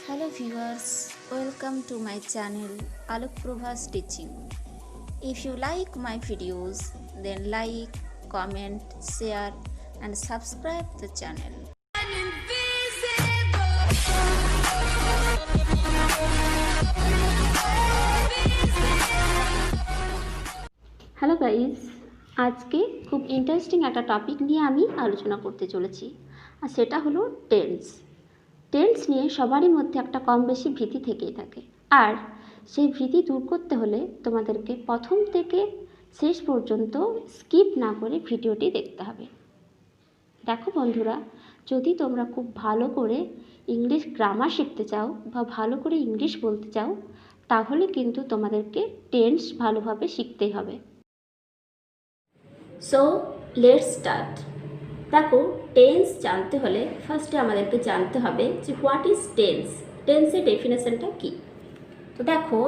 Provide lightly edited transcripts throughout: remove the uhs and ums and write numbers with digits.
Hello viewers, welcome to my channel Alok Prabhas Teaching. If you like my videos, then like, comment, share and subscribe the channel. Hello guys, আজকে খুব interesting একটা topic নিয়ে আমি আলোচনা করতে চলেছি, আর সেটা হলো টেন্স। টেন্স নিয়ে সবারই মধ্যে একটা কম বেশি ভীতি থেকেই থাকে, আর সেই ভীতি দূর করতে হলে তোমাদেরকে প্রথম থেকে শেষ পর্যন্ত স্কিপ না করে ভিডিওটি দেখতে হবে। দেখো বন্ধুরা, যদি তোমরা খুব ভালো করে ইংলিশ গ্রামার শিখতে চাও বা ভালো করে ইংলিশ বলতে চাও, তাহলে কিন্তু তোমাদেরকে টেন্স ভালোভাবে শিখতেই হবে। So let's start. দেখো, টেন্স জানতে হলে ফার্স্টে আমাদেরকে জানতে হবে যে হোয়াট ইজ টেন্স, টেন্সের ডেফিনেশনটা কী। তো দেখো,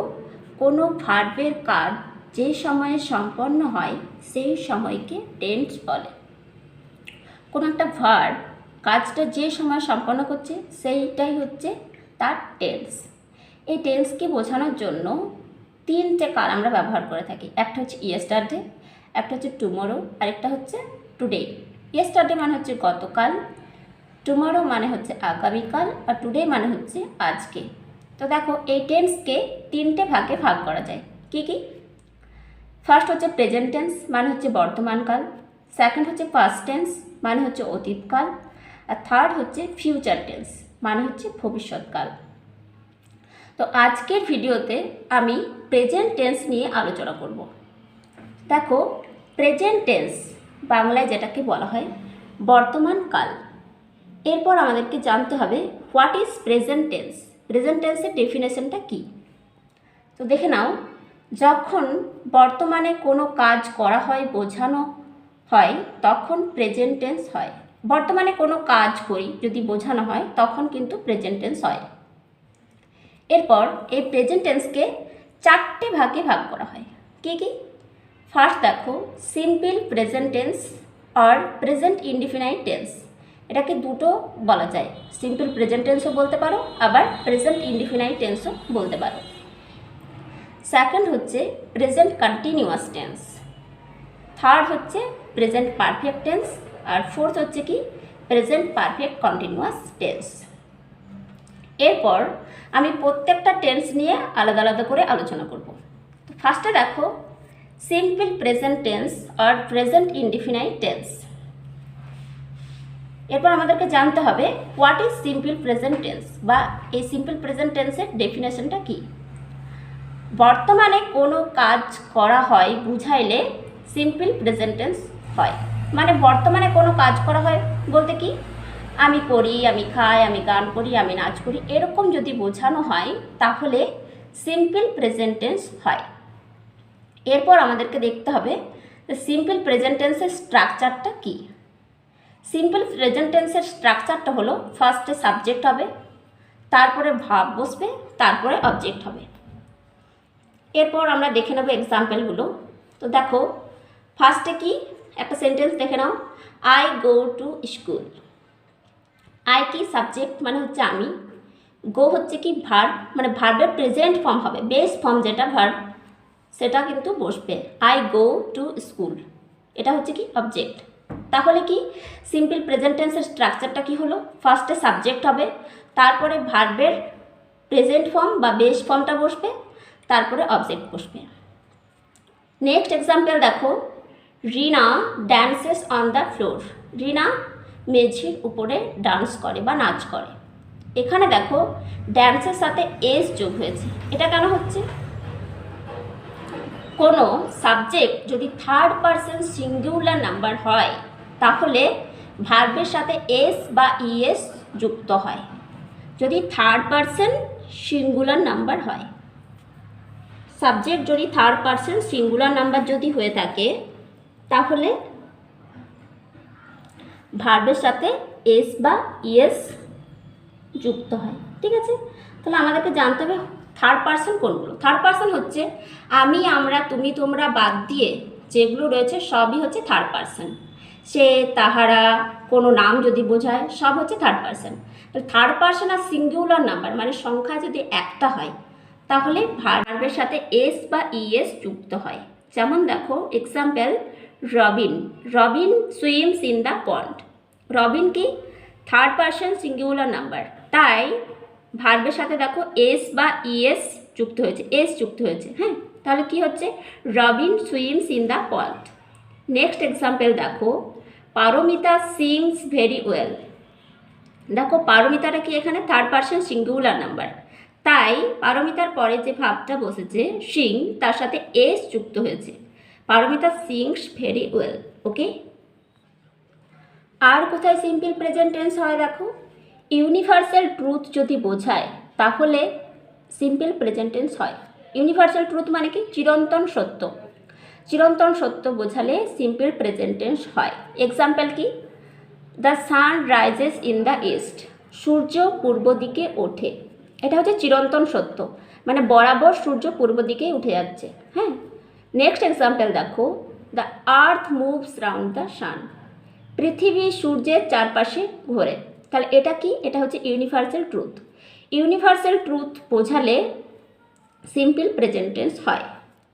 কোনো ভার্বের কাজ যে সময়ে সম্পন্ন হয় সেই সময়কে টেন্স বলে। কোনো একটা ভার্ব কাজটা যে সময় সম্পন্ন করছে সেইটাই হচ্ছে তার টেন্স। এই টেন্সকে বোঝানোর জন্য তিনটে কাল আমরা ব্যবহার করে থাকি। একটা হচ্ছে ইয়েস্টারডে, একটা হচ্ছে টুমরো, আরেকটা হচ্ছে টুডে। ইয়েস্টারডে মানে হচ্ছে গতকাল, টুমরো মানে হচ্ছে আগামীকাল, আর টুডে মানে হচ্ছে আজকে। তো দেখো, এই টেন্সকে তিনটে ভাগে ভাগ করা যায়। কি কি? ফার্স্ট হচ্ছে প্রেজেন্ট টেন্স, মানে হচ্ছে বর্তমানকাল। সেকেন্ড হচ্ছে পাস্ট টেন্স, মানে হচ্ছে অতীতকাল। আর থার্ড হচ্ছে ফিউচার টেন্স, মানে হচ্ছে ভবিষ্যৎকাল। তো আজকের ভিডিওতে আমি প্রেজেন্ট টেন্স নিয়ে আলোচনা করব। দেখো, প্রেজেন্ট টেন্স বাংলায় যেটাকে বলা হয় বর্তমান কাল। এরপর আমাদেরকে জানতে হবে what is present tense, present টেন্সের ডেফিনেশনটা কী। তো দেখে নাও, যখন বর্তমানে কোনো কাজ করা হয় বোঝানো হয় তখন প্রেজেন্ট টেন্স হয়। বর্তমানে কোনো কাজ করি যদি বোঝানো হয় তখন কিন্তু প্রেজেন্ট টেন্স হয়। এরপর এই প্রেজেন্ট টেন্সকে চারটে ভাগে ভাগ করা হয়। কি কি? ফার্স্ট দেখো, সিম্পল প্রেজেন্ট টেন্স আর প্রেজেন্ট ইনডিফিনাইট টেন্স। এটাকে দুটো বলা যায়, সিম্পল প্রেজেন্ট টেন্সও বলতে পারো, আবার প্রেজেন্ট ইনডিফিনাইট টেন্সও বলতে পারো। সেকেন্ড হচ্ছে প্রেজেন্ট কন্টিনিউয়াস টেন্স, থার্ড হচ্ছে প্রেজেন্ট পারফেক্ট টেন্স, আর ফোর্থ হচ্ছে কি প্রেজেন্ট পারফেক্ট কন্টিনিউয়াস টেন্স। এরপর আমি প্রত্যেকটা টেন্স নিয়ে আলাদা আলাদা করে আলোচনা করব। তো ফার্স্টে দেখো, সিম্পল প্রেজেন্ট টেন্স আর প্রেজেন্ট ইনডিফিনাইট টেন্স। এরপর আমাদেরকে জানতে হবে what is simple present tense, বা এই সিম্পল প্রেজেন্ট টেন্সের ডেফিনেশনটা কী। বর্তমানে কোনো কাজ করা হয় বুঝাইলে সিম্পল প্রেজেন্ট টেন্স হয়। মানে বর্তমানে কোনো কাজ করা হয় বলতে কি, আমি করি, আমি খাই, আমি গান করি, আমি নাচ করি, এরকম যদি বোঝানো হয় তাহলে সিম্পল প্রেজেন্ট টেন্স হয়। এরপর আমাদেরকে দেখতে হবে সিম্পল প্রেজেন্ট টেন্সের স্ট্রাকচারটা কী। সিম্পল প্রেজেন্ট টেন্সের স্ট্রাকচারটা হলো ফার্স্টে সাবজেক্ট হবে, তারপরে ভার্ব বসবে, তারপরে অবজেক্ট হবে। এরপর আমরা দেখে নেব এক্সাম্পলগুলো। তো দেখো, ফার্স্টে কি একটা সেন্টেন্স দেখে নাও, I go to school. I কি সাবজেক্ট, মানে হচ্ছে আমি। গো হচ্ছে কি ভার্ব, মানে ভার্বের প্রেজেন্ট ফর্ম হবে, বেস ফর্ম যেটা ভার্ব সেটা কিন্তু বসবে। আই গো টু স্কুল, এটা হচ্ছে কি অবজেক্ট। তাহলে কি সিম্পল প্রেজেন্ট টেন্সের স্ট্রাকচারটা কি হলো, ফার্স্টে সাবজেক্ট হবে, তারপরে ভার্বের প্রেজেন্ট ফর্ম বা বেস ফর্মটা বসবে, তারপরে অবজেক্ট বসবে। নেক্সট এক্সাম্পল দেখো, রিনা ড্যান্সেস অন দ্য ফ্লোর। রিনা মেঝের উপরে ডান্স করে বা নাচ করে। এখানে দেখো ড্যান্সের সাথে এস যোগ হয়েছে। এটা কেন হচ্ছে? কোনো সাবজেক্ট যদি থার্ড পারসন সিঙ্গুলার নাম্বার হয় তাহলে ভার্বের সাথে এস বা ইএস যুক্ত হয়, যদি থার্ড পারসন সিঙ্গুলার নাম্বার হয়। সাবজেক্ট যদি থার্ড পারসন সিঙ্গুলার নাম্বার যদি হয়ে থাকে তাহলে ভার্বের সাথে এস বা ইএস যুক্ত হয়। ঠিক আছে, তাহলে আমাদেরকে জানতে হবে থার্ড পারসন কোনগুলো। থার্ড পারসন হচ্ছে আমি, আমরা, তুমি, তোমরা বাদ দিয়ে যেগুলো রয়েছে সবই হচ্ছে থার্ড পারসন। সে, তাহারা, কোনো নাম যদি বোঝায় সব হচ্ছে থার্ড পারসন। থার্ড পার্সন আর সিঙ্গুলার নাম্বার মানে সংখ্যা যদি একটা হয় তাহলে ভার্বের সাথে এস বা ইএস যুক্ত হয়। যেমন দেখো example, Robin, Robin swims in the pond. Robin কি থার্ড পার্সন সিঙ্গুলার নাম্বার, তাই ভার্বের সাথে দেখো এস বা ইএস যুক্ত হয়েছে, এস যুক্ত হয়েছে। হ্যাঁ, তাহলে কি হচ্ছে, Robin swims in the pond. Next example দেখো, পারমিতা সিংস ভেরি ওয়েল। দেখো পারমিতাটা কি এখানে থার্ড পার্সন সিঙ্গুলার নাম্বার, তাই পারমিতার পরে যে ভাবটা বসেছে সিং, তার সাথে এস যুক্ত হয়েছে, পারমিতা সিংস ভেরি ওয়েল। ওকে, আর কোথায় সিম্পল প্রেজেন্ট টেন্স হয় দেখো, ইউনিভার্সাল ট্রুথ যদি বোঝায় তাহলে সিম্পল প্রেজেন্ট টেন্স হয়। ইউনিভার্সাল ট্রুথ মানে কি, চিরন্তন সত্য, চিরন্তন সত্য বোঝালে সিম্পল প্রেজেন্ট টেন্স হয়। এক্সাম্পল কি, the sun rises in the east, সূর্য পূর্ব দিকে ওঠে। এটা হচ্ছে চিরন্তন সত্য, মানে বরাবর সূর্য পূর্ব দিকে উঠে যাচ্ছে। হ্যাঁ, নেক্সট এক্সাম্পল দেখো, the earth moves round the sun, পৃথিবী সূর্যের চারপাশে ঘোরে। তাহলে এটা কি, এটা হচ্ছে ইউনিভার্সাল ট্রুথ। ইউনিভার্সাল ট্রুথ বোঝালে সিম্পল প্রেজেন্ট টেন্স হয়।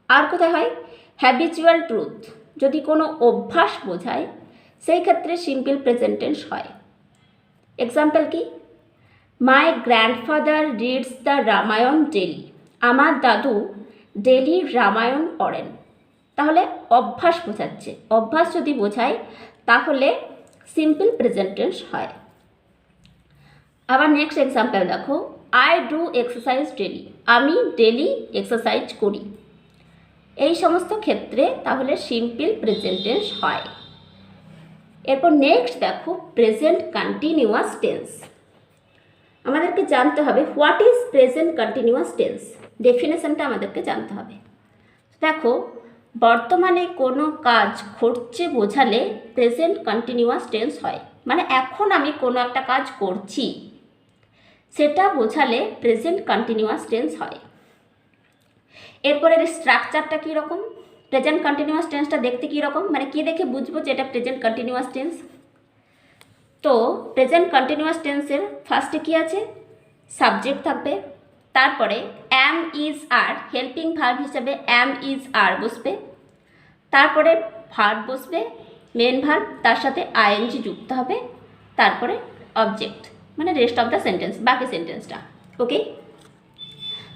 আর কোথায় হয়, হ্যাবিচুয়াল ট্রুথ, যদি কোনো অভ্যাস বোঝায় সেই ক্ষেত্রে সিম্পল প্রেজেন্ট টেন্স হয়। এক্সাম্পল কি, my grandfather reads the Ramayana daily, আমার দাদু ডেলি রামায়ণ পড়েন। তাহলে অভ্যাস বোঝাচ্ছে, অভ্যাস যদি বোঝায় তাহলে সিম্পল প্রেজেন্ট টেন্স হয়। আবার নেক্সট এক্সাম্পল দেখো, আই ডু এক্সারসাইজ ডেলি, আমি ডেলি এক্সারসাইজ করি। এই সমস্ত ক্ষেত্রে তাহলে সিম্পল প্রেজেন্ট টেন্স হয়। এরপর নেক্সট দেখো প্রেজেন্ট কন্টিনিউয়াস টেন্স। আমাদেরকে জানতে হবে what is present continuous tense, ডেফিনেশনটা আমাদেরকে জানতে হবে। দেখো বর্তমানে কোনো কাজ ঘটছে বোঝালে প্রেজেন্ট কন্টিনিউয়াস টেন্স হয়, মানে এখন আমি কোনো একটা কাজ করছি সেটা বোঝালে প্রেজেন্ট কন্টিনিউয়াস টেন্স হয়। এরপরের স্ট্রাকচারটা কীরকম, প্রেজেন্ট কন্টিনিউয়াস টেন্সটা দেখতে কীরকম, মানে কী দেখে বুঝবো যে এটা প্রেজেন্ট কন্টিনিউয়াস টেন্স। তো প্রেজেন্ট কন্টিনিউয়াস টেন্সের ফার্স্টে কী আছে, সাবজেক্ট থাকবে, তারপরে am is are, helping verb হিসেবে অ্যাম ইজ আর বসবে, তারপরে ভার্ব বসবে, মেন ভার্ব, তার সাথে আইএনজি যুক্ত হবে, তারপরে অবজেক্ট, মানে রেস্ট অফ দ্য সেন্টেন্স, বাকি সেন্টেন্সটা। ওকে,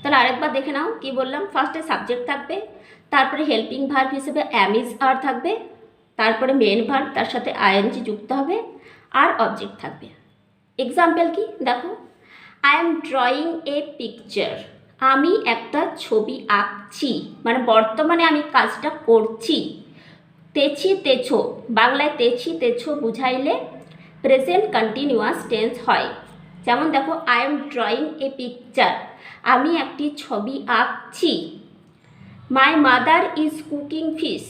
তাহলে আরেকবার দেখে নাও কি বললাম। ফার্স্টে সাবজেক্ট থাকবে, তারপরে হেল্পিং ভার্ব হিসেবে অ্যাম ইজ আর থাকবে, তারপরে মেন ভার্ব, তার সাথে আইএনজি যুক্ত হবে, আর অবজেক্ট থাকবে। এক্সাম্পল কি দেখো, I am drawing a picture, আমি একটা ছবি আঁকছি, মানে বর্তমানে আমি কাজটা করছি। তেছি তেছো, বাংলায় তেছি তেছো বুঝাইলে প্রেজেন্ট কন্টিনিউয়াস টেন্স হয়। যেমন দেখো, I am drawing a picture, আমি একটি ছবি আঁকছি। My mother is cooking fish,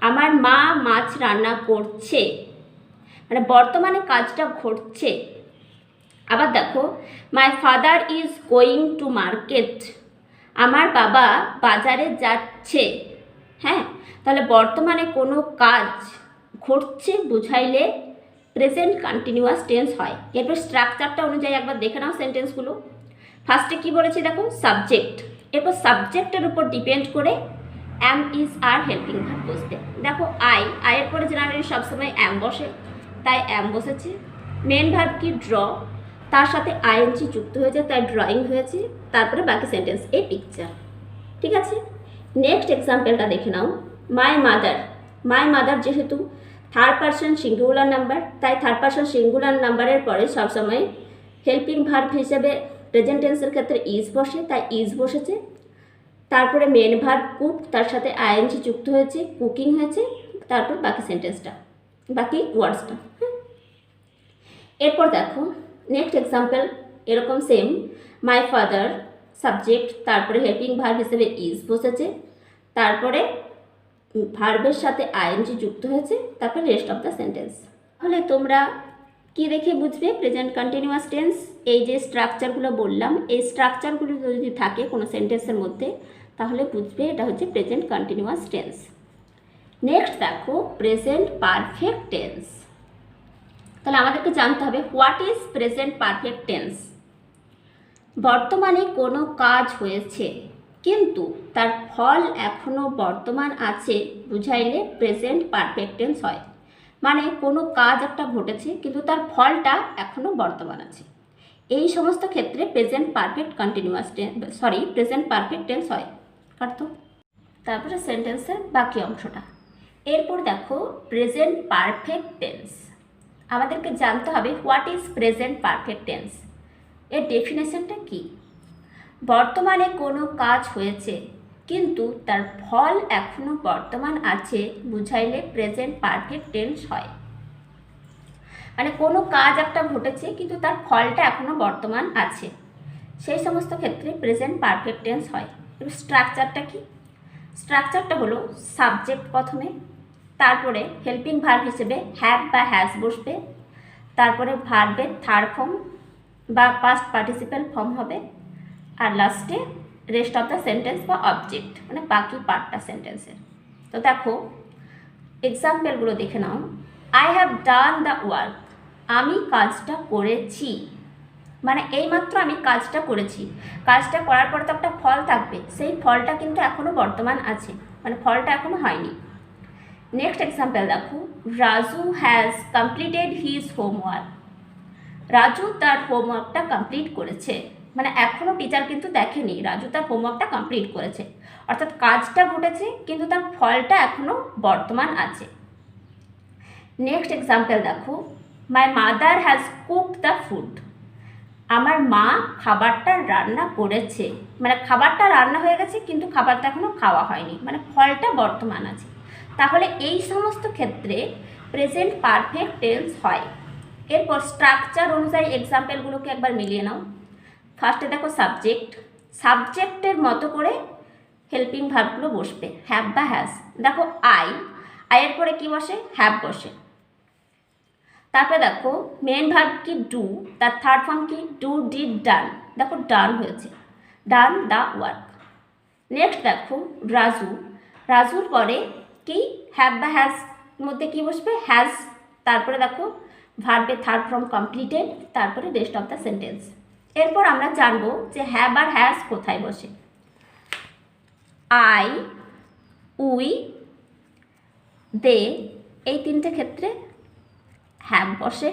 আমার মা মাছ রান্না করছে, মানে বর্তমানে কাজটা ঘটছে। আবার দেখো, my father is going to market, আমার বাবা বাজারে যাচ্ছে। হ্যাঁ, তাহলে বর্তমানে কোনো কাজ ঘটছে বুঝাইলে প্রেজেন্ট কন্টিনিউয়াস টেন্স হয়। এরপর স্ট্রাকচারটা অনুযায়ী একবার দেখে নাও সেন্টেন্সগুলো। ফার্স্টে কী বলেছি দেখো, সাবজেক্ট, এরপর সাবজেক্টের উপর ডিপেন্ড করে am is are helping verb বসবে। দেখো আয়ের পরে জেনারেলি সবসময় অ্যাম বসে, তাই অ্যাম বসেছে। মেন ভার্ব কি, ড্র, তার সাথে আইএনজি যুক্ত হয়েছে, তাই ড্রয়িং হয়েছে, তারপরে বাকি সেন্টেন্স এ পিকচার। ঠিক আছে, নেক্সট এক্সাম্পলটা দেখে নাও। মাই মাদার, মাই মাদার যেহেতু থার্ড পার্সন সিঙ্গুলার নাম্বার, তাই থার্ড পার্সন সিঙ্গুলার নাম্বারের পরে সবসময় হেল্পিং ভার্ব হিসেবে প্রেজেন্ট টেন্সের ক্ষেত্রে ইজ বসে, তাই ইজ বসেছে। তারপরে মেন ভার্ব কুক, তার সাথে আইএনজি যুক্ত হয়েছে, কুকিং হয়েছে, তারপর বাকি সেন্টেন্সটা, বাকি ওয়ার্ডসটা। হ্যাঁ, এরপর দেখো নেক্সট এক্সাম্পল এরকম সেম, মাই ফাদার সাবজেক্ট, তারপরে হেল্পিং ভার্ব হিসেবে ইজ বসেছে, তারপরে ভার্বের সাথে আইএনজি যুক্ত হয়েছে, তারপরে রেস্ট অফ দ্য সেন্টেন্স। তাহলে তোমরা কি দেখে বুঝবে প্রেজেন্ট কন্টিনিউয়াস টেন্স, এই যে স্ট্রাকচারগুলো বললাম, এই স্ট্রাকচারগুলো যদি থাকে কোনো সেন্টেন্সের মধ্যে তাহলে বুঝবে এটা হচ্ছে প্রেজেন্ট কন্টিনিউয়াস টেন্স। নেক্সট দেখো প্রেজেন্ট পারফেক্ট টেন্স। তাহলে আমাদেরকে জানতে হবে what is present perfect tense. বর্তমানে কোনো কাজ হয়েছে কিন্তু তার ফল এখনও বর্তমান আছে বুঝাইলে প্রেজেন্ট পারফেক্ট টেন্স হয়। মানে কোনো কাজ একটা ঘটেছে কিন্তু তার ফলটা এখনও বর্তমান আছে, এই সমস্ত ক্ষেত্রে present perfect continuous present perfect tense হয়। কাটতো। তারপরে সেন্টেন্সের বাকি অংশটা। এরপর দেখো প্রেজেন্ট পারফেক্ট টেন্স। আমাদেরকে জানতে হবে what is present perfect tense, এর ডেফিনেশনটা কি। বর্তমানে কোনো কাজ হয়েছে কিন্তু তার ফল এখনও বর্তমান আছে বুঝাইলে প্রেজেন্ট পারফেক্ট টেন্স হয়। মানে কোনো কাজ একটা ঘটেছে কিন্তু তার ফলটা এখনও বর্তমান আছে, সেই সমস্ত ক্ষেত্রে প্রেজেন্ট পারফেক্ট টেন্স হয়। এবার স্ট্রাকচারটা কি? স্ট্রাকচারটা হলো সাবজেক্ট প্রথমে, তারপরে হেল্পিং ভার্ব হিসেবে হ্যাভ বা হ্যাজ বসবে, তারপরে ভার্বের থার্ড ফর্ম বা পাস্ট পার্টিসিপাল ফর্ম হবে, আর লাস্টে রেস্ট অফ দ্য সেন্টেন্স বা অবজেক্ট, মানে বাকি পার্টটা সেন্টেন্সের। তো দেখো এক্সাম্পলগুলো দেখে নাও। I have done the work, আমি কাজটা করেছি, মানে এইমাত্র আমি কাজটা করেছি। কাজটা করার পর তো একটা ফল থাকবে, সেই ফলটা কিন্তু এখনও বর্তমান আছে, মানে ফলটা এখনও হয়নি। নেক্সট এক্সাম্পল দেখো, Raju has completed his homework, Raju তার হোমওয়ার্কটা কমপ্লিট করেছে, মানে এখনও টিচার কিন্তু দেখেনি, রাজু তার হোমওয়ার্কটা কমপ্লিট করেছে, অর্থাৎ কাজটা ঘটেছে কিন্তু তার ফলটা এখনও বর্তমান আছে। নেক্সট এক্সাম্পল দেখো, my mother has cooked the food, আমার মা খাবারটা রান্না করেছে, মানে খাবারটা রান্না হয়ে গেছে কিন্তু খাবারটা এখনও খাওয়া হয়নি, মানে ফলটা বর্তমান আছে। তাহলে এই সমস্ত ক্ষেত্রে প্রেজেন্ট পারফেক্ট টেন্স হয়। এরপর স্ট্রাকচার অনুযায়ী এক্সাম্পলগুলোকে একবার মিলিয়ে নাও। ফার্স্টে দেখো সাবজেক্ট, সাবজেক্টের মতো করে হেল্পিং ভার্বগুলো বসবে, হ্যাভ বা হ্যাজ। দেখো আয়ের পরে কি বসে? হ্যাভ বসে। তারপরে দেখো মেন ভার্ব কি? ডু, তার থার্ড ফর্ম কি? ডু, ডিড, ডান। দেখো ডান হয়েছে, ডান দ্য ওয়ার্ক। নেক্সট দেখো রাজু, রাজুর পরে কি? হ্যাভ বা হ্যাজ মধ্যে কি বসবে? হ্যাজ। তারপরে দেখো ভার্বের থার্ড ফর্ম কমপ্লিটেড, তারপরে রেস্ট অফ দ্য সেন্টেন্স। এরপর আমরা জানবো যে হ্যাভ আর হ্যাজ কোথায় বসে। আই, উই, দে, এই তিনটে ক্ষেত্রে হ্যাভ বসে,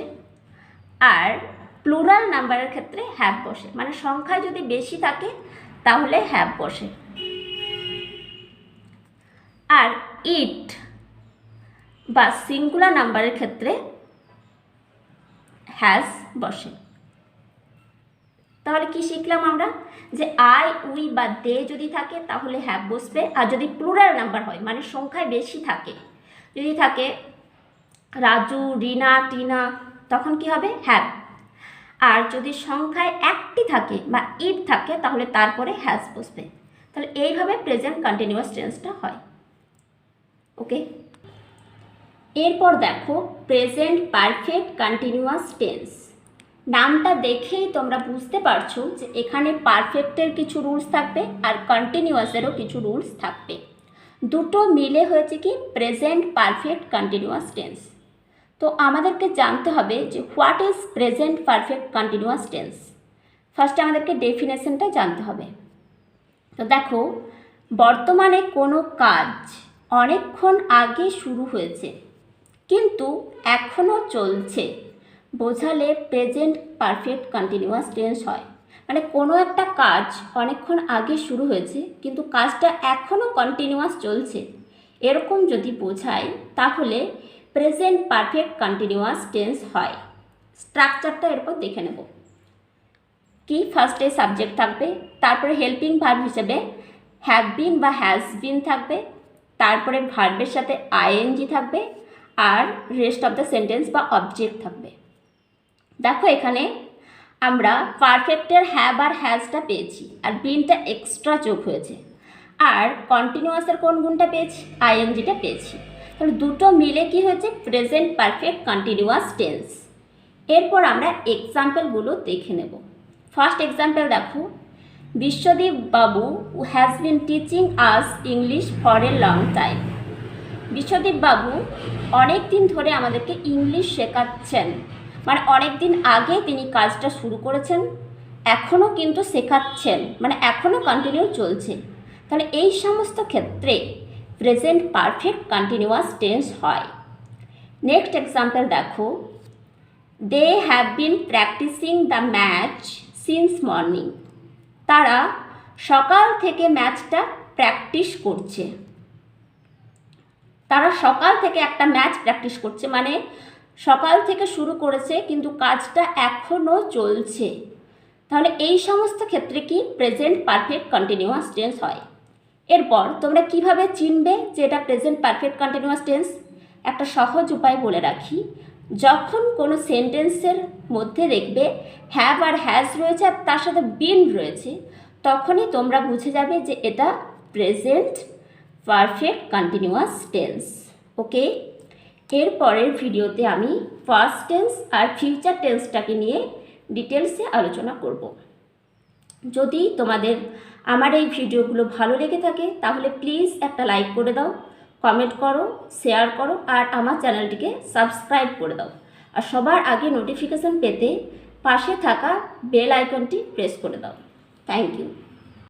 আর প্লুরাল নাম্বারের ক্ষেত্রে হ্যাভ বসে, মানে সংখ্যায় যদি বেশি থাকে তাহলে হ্যাভ বসে। আর ইট বা সিঙ্গুলার নাম্বারের ক্ষেত্রে হ্যাজ বসে। তাহলে কি শিখলাম আমরা? যে আই, উই বা দে যদি থাকে তাহলে হ্যাভ বসবে, আর যদি প্লুরাল নাম্বার হয় মানে সংখ্যায় বেশি থাকে, যদি থাকে রাজু, রিনা, টিনা, তখন কি হবে? হ্যাভ। আর যদি সংখ্যায় একটি থাকে বা ইট থাকে তাহলে তারপরে হ্যাজ বসবে। তাহলে এইভাবে প্রেজেন্ট কন্টিনিউয়াস টেন্সটা হয়। ওকে, এরপর দেখো প্রেজেন্ট পারফেক্ট কন্টিনিউয়াস টেন্স। নামটা দেখেই তোমরা বুঝতে পারছো যে এখানে পারফেক্টের কিছু রুলস থাকবে আর কন্টিনিউয়াসেরও কিছু রুলস থাকবে, দুটো মিলে হয়েছে কি প্রেজেন্ট পারফেক্ট কন্টিনিউয়াস টেন্স। তো আমাদেরকে জানতে হবে যে what is present perfect continuous tense. ফার্স্টে আমাদেরকে ডেফিনেশনটা জানতে হবে। তো দেখো বর্তমানে কোনো কাজ অনেকক্ষণ আগে শুরু হয়েছে কিন্তু এখনও চলছে বোঝালে প্রেজেন্ট পারফেক্ট কন্টিনিউয়াস টেন্স হয়। মানে কোনো একটা কাজ অনেকক্ষণ আগে শুরু হয়েছে কিন্তু কাজটা এখনও কন্টিনিউয়াস চলছে, এরকম যদি বোঝায় তাহলে প্রেজেন্ট পারফেক্ট কন্টিনিউয়াস টেন্স হয়। স্ট্রাকচারটা এরপর দেখে নেব। কি? ফার্স্টে সাবজেক্ট থাকবে, তারপরে হেল্পিং ভার্ব হিসেবে হ্যাভ বিন বা হ্যাজ বিন থাকবে, তারপরে ভার্বের সাথে আইএনজি থাকবে, আর রেস্ট অফ দ্য সেন্টেন্স বা অবজেক্ট থাকবে। দেখো এখানে আমরা পারফেক্টের হ্যাভ আর হ্যাজটা পেয়েছি আর বিনটা এক্সট্রা যোগ হয়েছে, আর কন্টিনিউয়াসের কোন গুণটা পেয়েছি? আইএনজিটা পেয়েছি। তাহলে দুটো মিলে কি হয়েছে? Present perfect continuous tense. এরপর আমরা এক্সাম্পলগুলো দেখে নেব। ফার্স্ট এক্সাম্পল দেখো, বিশ্বদীপ বাবু has been teaching us English for a long time. Biswadip বাবু অনেক দিন ধরে আমাদেরকে ইংলিশ শেখাচ্ছেন, মানে অনেক দিন আগে তিনি কাজটা শুরু করেছেন, এখনও কিন্তু শেখাচ্ছেন, মানে এখনও কন্টিনিউ চলছে। তাহলে এই সমস্ত ক্ষেত্রে প্রেজেন্ট পারফেক্ট কন্টিনিউয়াস টেন্স হয়। নেক্সট এক্সাম্পল দেখো, they have been practising the match since morning. তারা সকাল থেকে ম্যাচটা প্র্যাকটিস করছে। তারা সকাল থেকে একটা ম্যাচ প্র্যাকটিস করছে, মানে সকাল থেকে শুরু করেছে কিন্তু কাজটা এখনও চলছে। তাহলে এই সমস্ত ক্ষেত্রে কি প্রেজেন্ট পারফেক্ট কন্টিনিউয়াস টেন্স হয়। এরপর তোমরা কিভাবে চিনবে যে এটা প্রেজেন্ট পারফেক্ট কন্টিনিউয়াস টেন্স? একটা সহজ উপায় বলে রাখি, যখন কোনো সেন্টেন্সের মধ্যে দেখবে হ্যাভ আর হ্যাজ রয়েছে আর তার সাথে বিন রয়েছে, তখনই তোমরা বুঝে যাবে যে এটা প্রেজেন্ট পারফেক্ট কন্টিনিউয়াস টেন্স। ওকে, এর পরের ভিডিওতে আমি পাস্ট টেন্স আর ফিউচার টেন্সটাকে নিয়ে ডিটেলসে আলোচনা করব। যদি তোমাদের আমার এই ভিডিওগুলো ভালো লেগে থাকে তাহলে প্লিজ একটা লাইক করে দাও, কমেন্ট করো, শেয়ার করো আর আমার চ্যানেলটিকে সাবস্ক্রাইব করে দাও। আর সবার আগে নোটিফিকেশান পেতে পাশে থাকা বেল আইকনটি প্রেস করে দাও। Thank you.